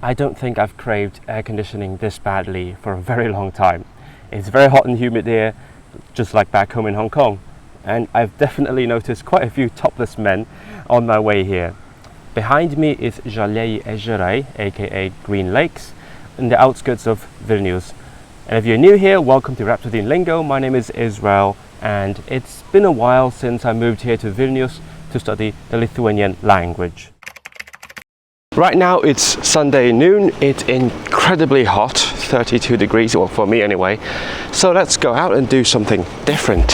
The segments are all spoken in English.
I don't think I've craved air conditioning this badly for a very long time. It's very hot and humid here, just like back home in Hong Kong. And I've definitely noticed quite a few topless men on my way here. Behind me is Żaleje Jeziora, aka Green Lakes, in the outskirts of Vilnius. And if you're new here, welcome to Rhapsody in Lingo. My name is Israel, and it's been a while since I moved here to Vilnius to study the Lithuanian language. Right now it's Sunday noon. It's incredibly hot, 32 degrees, well for me anyway. So let's go out and do something different.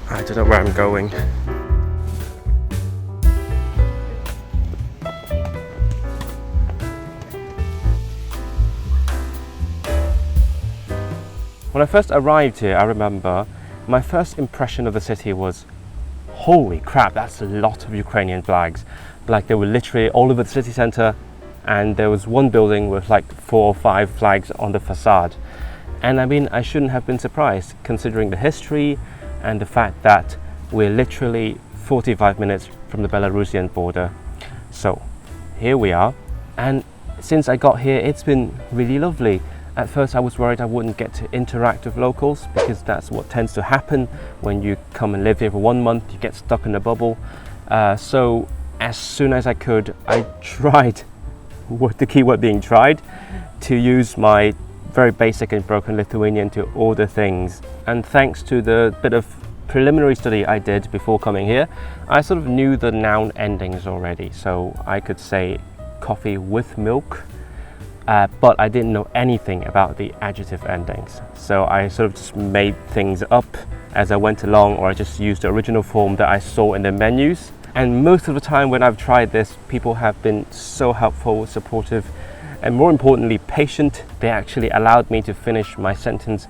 I don't know where I'm going. When I first arrived here, I remember my first impression of the city was, holy crap, that's a lot of Ukrainian flags. Like, they were literally all over the city centre, and there was one building with like 4 or 5 flags on the facade. And I mean, I shouldn't have been surprised considering the history and the fact that we're literally 45 minutes from the Belarusian border. So here we are, and since I got here it's been really lovely. At first I was worried I wouldn't get to interact with locals, because that's what tends to happen when you come and live here for 1 month. You get stuck in a bubble. So as soon as I could, I tried, what the keyword being tried, to use my very basic and broken Lithuanian to order things. And thanks to the bit of preliminary study I did before coming here, I sort of knew the noun endings already. So I could say coffee with milk, but I didn't know anything about the adjective endings. So I sort of just made things up as I went along, or I just used the original form that I saw in the menus. And most of the time when I've tried this, people have been so helpful, supportive, and more importantly, patient. They actually allowed me to finish my sentence,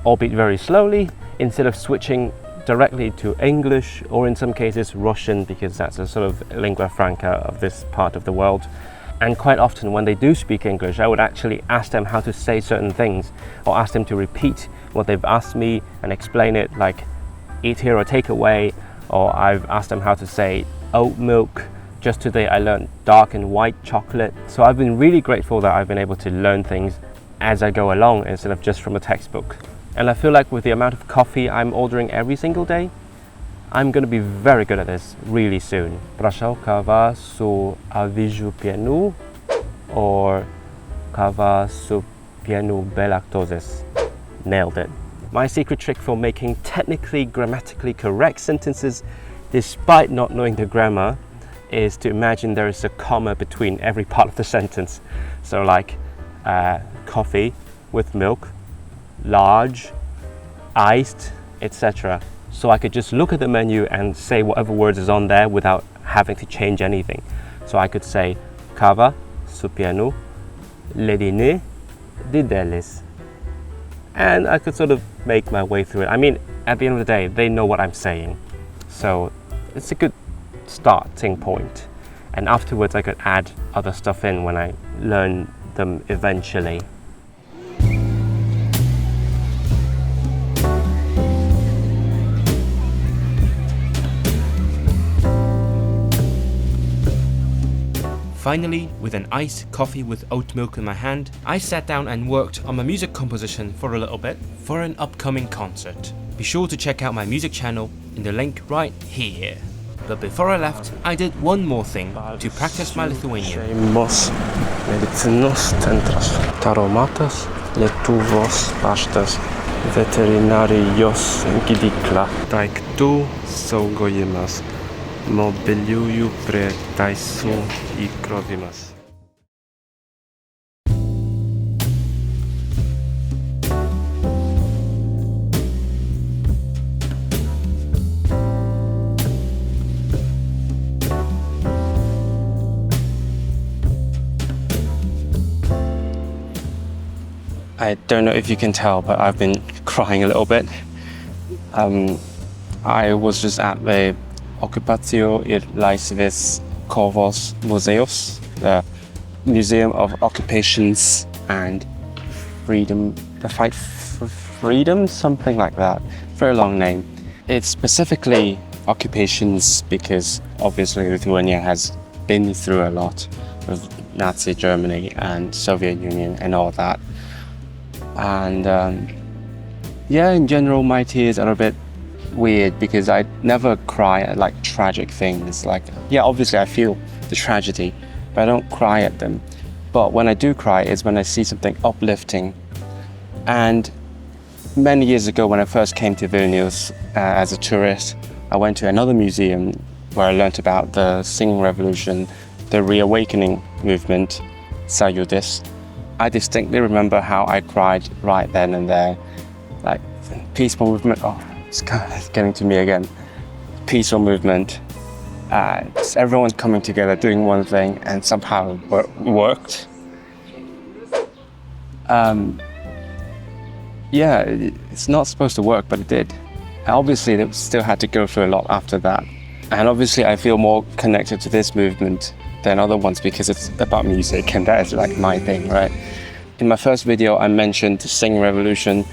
albeit very slowly, instead of switching directly to English, or in some cases Russian, because that's a sort of lingua franca of this part of the world. And quite often when they do speak English, I would actually ask them how to say certain things, or ask them to repeat what they've asked me and explain it, like eat here or take away. Or I've asked them how to say oat milk. Just today I learned dark and white chocolate. So I've been really grateful that I've been able to learn things as I go along instead of just from a textbook. And I feel like with the amount of coffee I'm ordering every single day, I'm going to be very good at this really soon. Proszę kawa su aviżu pienu, or kawa su pienu belactoses. Nailed it. My secret trick for making technically grammatically correct sentences despite not knowing the grammar is to imagine there is a comma between every part of the sentence. So like coffee with milk, large, iced, etc. So I could just look at the menu and say whatever words is on there without having to change anything. So I could say kava su pienu ledine didelis. And I could sort of make my way through it. I mean, at the end of the day, they know what I'm saying. So it's a good starting point. And afterwards I could add other stuff in when I learn them eventually. Finally, with an iced coffee with oat milk in my hand, I sat down and worked on my music composition for a little bit for an upcoming concert. Be sure to check out my music channel in the link right here. But before I left, I did one more thing to practice my Lithuanian. Medicinos centras, taromatas, lietuvos paštas, veterinarijos gydykla, daiktų saugojimas, mobiliųjų prietaisų įkrovimas. I don't know if you can tell, but I've been crying a little bit. I was just at the Okupacją i Laisvės Museus, the Museum of Occupations and Freedom, the Fight for Freedom, something like that. Very long name. It's specifically occupations because obviously Lithuania has been through a lot with Nazi Germany and Soviet Union and all that. And yeah, in general, my tears are a bit weird because I never cry at like tragic things. Like, yeah, obviously I feel the tragedy, but I don't cry at them. But when I do cry is when I see something uplifting. And many years ago, when I first came to Vilnius as a tourist, I went to another museum where I learnt about the singing revolution, the reawakening movement, Sąjūdis. I distinctly remember how I cried right then and there. Like, peaceful movement, oh, it's getting to me again. Peaceful movement, everyone's coming together, doing one thing, and somehow it worked. Yeah, it's not supposed to work, but it did. Obviously, they still had to go through a lot after that. And obviously, I feel more connected to this movement than other ones because it's about music, and that is like my thing, right? In my first video, I mentioned the singing revolution.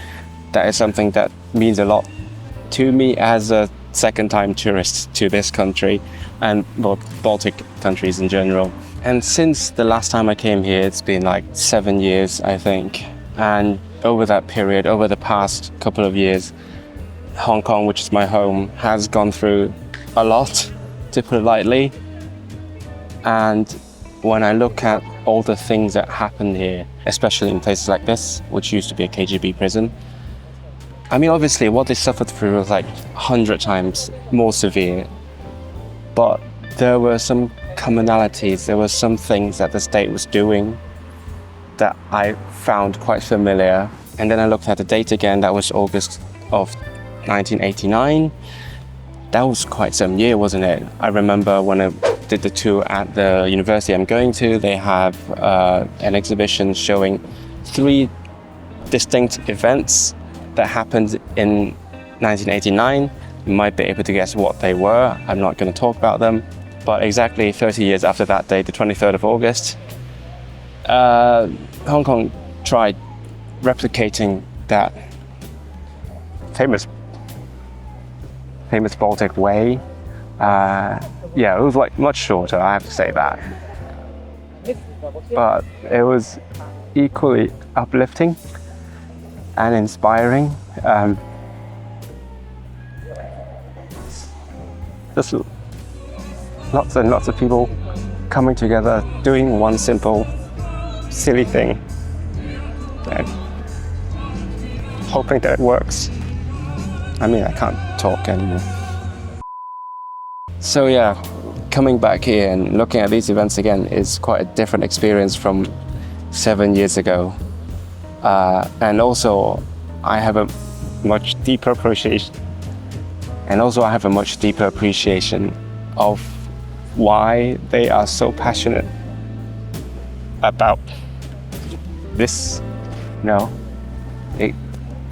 That is something that means a lot to me as a second-time tourist to this country and Baltic countries in general. And since the last time I came here, it's been like 7 years, I think. And over that period, over the past couple of years, Hong Kong, which is my home, has gone through a lot, to put it lightly. And when I look at all the things that happen here, especially in places like this, which used to be a KGB prison, I mean, obviously what they suffered through was like 100 times more severe, but there were some commonalities, there were some things that the state was doing that I found quite familiar. And then I looked at the date again, that was August of 1989. That was quite some year, wasn't it? I remember when I did the tour at the university I'm going to, they have an exhibition showing 3 distinct events that happened in 1989. You might be able to guess what they were. I'm not going to talk about them. But exactly 30 years after that day, the 23rd of August, Hong Kong tried replicating that famous Baltic way. Yeah, it was like much shorter, I have to say that. But it was equally uplifting and inspiring. Just lots and lots of people coming together, doing one simple, silly thing, and hoping that it works. I mean, I can't talk anymore. So yeah, coming back here and looking at these events again is quite a different experience from 7 years ago. And also, I have a much deeper appreciation. Of why they are so passionate about this. You know, they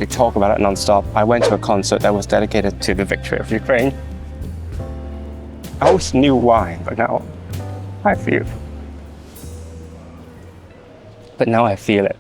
talk about it non-stop. I went to a concert that was dedicated to the victory of Ukraine. I always knew why, but now I feel. But now I feel it.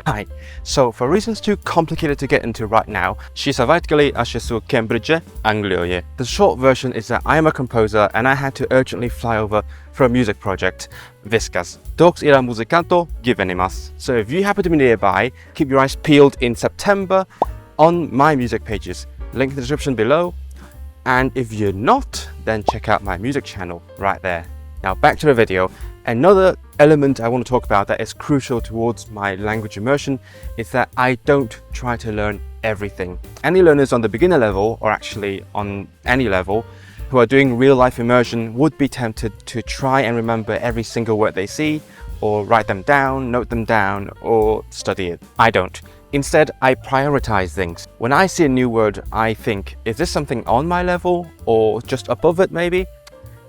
Hi. So, for reasons too complicated to get into right now, šį savaitgalį aš esu Cambridge, Anglijoje. The short version is that I am a composer and I had to urgently fly over for a music project. Viskas. Toks yra muzikanto gyvenimas. So if you happen to be nearby, keep your eyes peeled in September on my music pages. Link in the description below. And if you're not, then check out my music channel right there. Now back to the video. Another element I want to talk about that is crucial towards my language immersion is that I don't try to learn everything. Any learners on the beginner level, or actually on any level, who are doing real life immersion would be tempted to try and remember every single word they see, or write them down, note them down, or study it. I don't. Instead, I prioritize things. When I see a new word, I think, is this something on my level or just above it maybe?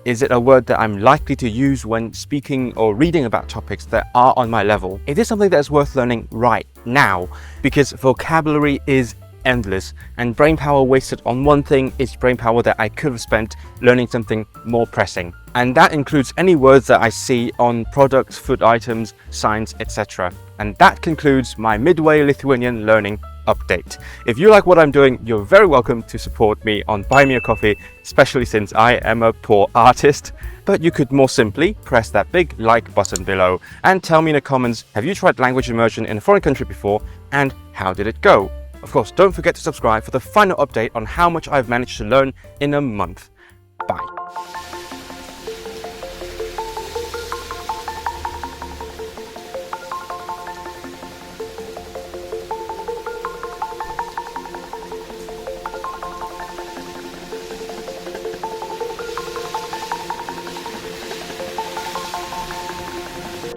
Is it a word that I'm likely to use when speaking or reading about topics that are on my level? Is this something that's worth learning right now? Because vocabulary is endless, and brain power wasted on one thing is brain power that I could have spent learning something more pressing. And that includes any words that I see on products, food items, signs, etc. And that concludes my Midway Lithuanian Learning update. If you like what I'm doing, you're very welcome to support me on Buy Me a Coffee, especially since I am a poor artist. But you could more simply press that big like button below and tell me in the comments, have you tried language immersion in a foreign country before, and how did it go? Of course, don't forget to subscribe for the final update on how much I've managed to learn in a month. Bye.